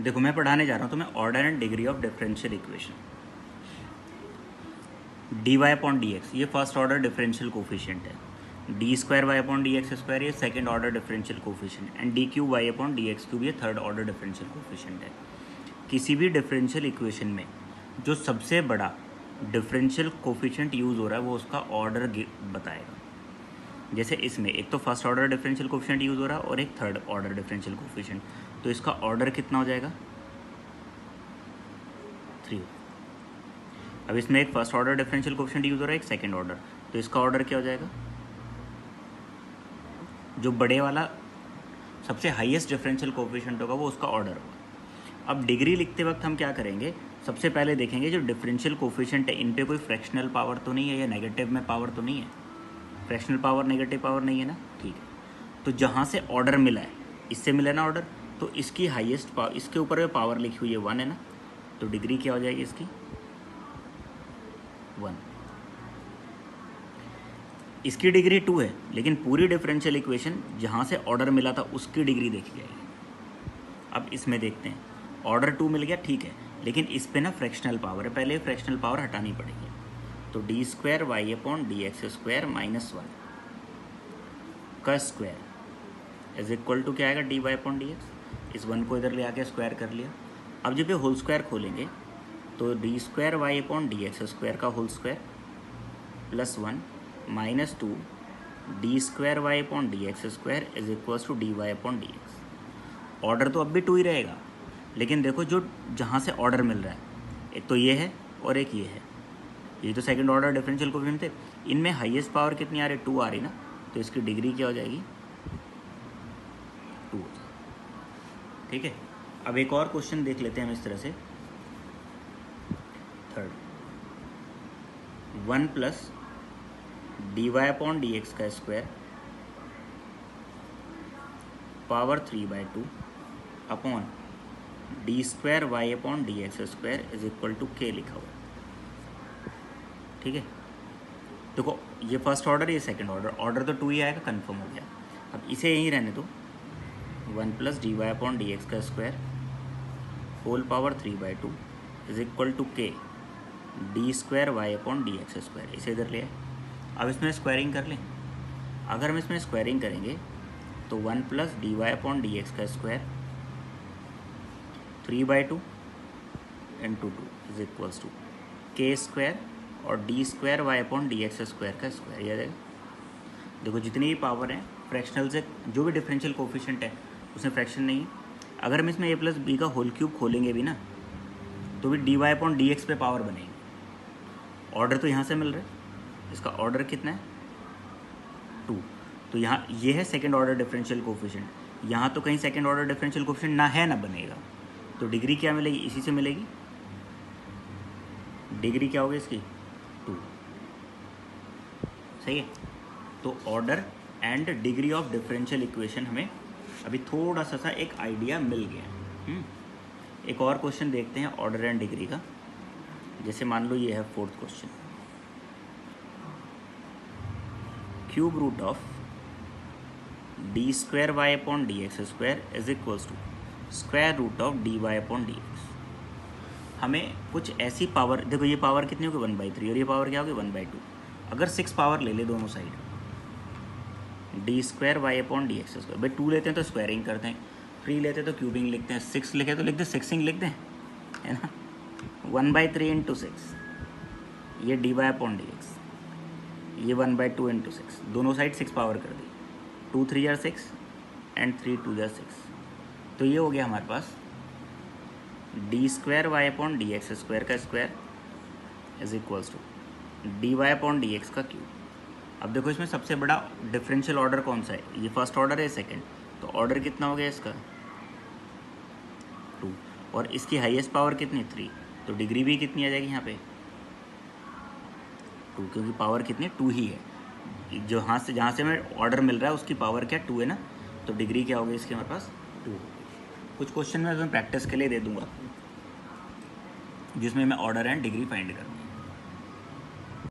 देखो मैं पढ़ाने जा रहा हूँ तो मैं order and degree of differential equation. D y upon d x ये फर्स्ट ऑर्डर डिफरेंशियल कोफिशिएंट है, d square y upon d x square ये second order differential coefficient, and d cube y upon d x cube ये third order differential coefficient है। किसी भी differential equation में जो सबसे बड़ा डिफरेंशियल कोफिशिएंट यूज़ हो रहा है वो उसका ऑर्डर बताएगा। जैसे इसमें एक तो first order differential coefficient use हो रहा है और एक थर्ड ऑर्डर डिफरेंशियल कोफिशिएंट, तो इसका ऑर्डर कितना हो जाएगा 3। अब इसमें एक first order differential coefficient use हो रहा है, एक सेकंड ऑर्डर, तो इसका ऑर्डर क्या हो जाएगा, जो बड़े वाला सबसे हाईएस्ट डिफरेंशियल कोफिशिएंट होगा वो उसका ऑर्डर होगा। अब डिग्री लिखते वक्त हम क्या करेंगे, सबसे पहले देखेंगे जो डिफरेंशियल कोफिशिएंट है इन पे कोई फ्रैक्शनल पावर तो नहीं है या नेगेटिव में पावर तो नहीं है, फ्रैक्शनल पावर नेगेटिव पावर नहीं है ना, ठीक है। तो जहाँ से ऑर्डर मिला है इससे मिला ना ऑर्डर, तो इसकी हाईएस्ट पावर, इसके ऊपर जो पावर लिखी हुई है 1 है ना, तो डिग्री क्या हो जाएगी इसकी 1। इसकी डिग्री 2 है, लेकिन पूरी डिफरेंशियल इक्वेशन जहाँ से ऑर्डर मिला था उसकी डिग्री देखी जाएगी। अब इसमें देखते हैं, ऑर्डर 2 मिल गया ठीक है, लेकिन इस पे ना फ्रैक्शनल पावर है, पहले फ्रैक्शनल पावर हटानी पड़ेगी। तो d square y upon d x square minus 1 का स्क्वायर इज इक्वल टू क्या आएगा, d y upon d x. इस 1 को इधर ले आके स्क्वायर कर लिया। अब जब ये होल स्क्वायर खोलेंगे तो d square y upon d x square का whole square plus 1 minus 2 d square y upon d x square is equal to d y upon d x. Order तो अब भी 2 ही रहेगा, लेकिन देखो जो जहाँ से ऑर्डर मिल रहा है, एक तो ये है और एक ये है, ये तो सेकंड ऑर्डर डिफरेंशियल कोफिशिएंट थे, इनमें हाईएस्ट पावर कितनी आ रही है, 2 आ रही ना, तो इसकी डिग्री क्या हो जाएगी 2 हो जाएगी, ठीक है। अब एक और क्वेश्चन देख लेते हैं हम इस तरह से, third 1 plus d y upon d x का square power 3/2 upon d square y upon d x square is equal to k लिखा हुआ है, ठीक है। देखो ये फर्स्ट ऑर्डर, ये सेकंड ऑर्डर, ऑर्डर तो 2 ही आएगा, कंफर्म हो गया। अब इसे यहीं रहने दो, 1 plus d y upon d x का square whole power 3/2 is equal to k d square y upon d x square, इसे इधर ले आए। अब इसमें स्क्वायरिंग कर लें, अगर हम इसमें स्क्वायरिंग करेंगे तो 1 plus d y upon d x का square 3/2 into 2 is equals to k square और d square y upon d x square का स्क्वायर, याद है। देखो जितनी भी पावर है फ्रैक्शनल से, जो भी डिफरेंशियल कोफिशिएंट है उसमें फ्रैक्शन नहीं है। अगर हम इसमें a प्लस बी का होल क्यूब खोलेंगे भी ना, तो भी d y upon d x पे पावर बनेगी। ऑर्डर तो यहाँ से मिल रहा है, इसका ऑर्डर कितना है 2, तो यहाँ ये है सेकेंड ऑर्डर डिफरेंशियल कोफिशिएंट, यहाँ तो कहीं सेकेंड ऑर्डर डिफरेंशियल कोफिशिएंट ना है ना बनेगा, तो डिग्री क्या मिलेगी, इसी से मिलेगी। डिग्री क्या होगी इसकी 2, सही है। तो order and degree of differential equation हमें अभी थोड़ा सा एक आइडिया मिल गया। एक और क्वेश्चन देखते हैं ऑर्डर एंड डिग्री का। जैसे मान लो ये है 4th question, cube root of d square y upon d x square is equals to square root of d y upon d x. हमें कुछ ऐसी पावर, देखो ये पावर कितनी होगी 1/3 और ये पावर क्या होगी 1/2। अगर 6 पावर ले ले दोनों side, d square y upon d x square, भाई 2 लेते हैं तो स्क्वायरिंग करते हैं, 3 लेते हैं तो क्यूबिंग लिखते हैं, 6 लिखे तो लिख दे सिक्सिंग लिख दें, है ना। 1/3 इंटू 6, ये d y upon d x, ये 1/2 इंटू 6, दोनों साइड 6 पावर कर दी, 2 3 जार 6 एंड 3 2 जार 6, तो ये हो गया हमारे पास d square y upon d x square का square is equals to d y upon d x का क्यूब। अब देखो इसमें सबसे बड़ा डिफरेंशियल ऑर्डर कौन सा है, ये फर्स्ट ऑर्डर है सेकंड, तो ऑर्डर कितना हो गया इसका 2, और इसकी हाईएस्ट पावर कितनी 3, तो डिग्री भी कितनी आ जाएगी यहाँ पे 2, क्योंकि पावर कितनी 2 ही है, जहाँ से हमें ऑर्डर मिल रहा है उसकी पावर क्या 2 है ना, तो डिग्री क्या होगी इसकी हमारे पास 2। कुछ क्वेश्चन मैं प्रैक्टिस के लिए दे दूंगा जिसमें मैं ऑर्डर एंड डिग्री फाइंड करूँ।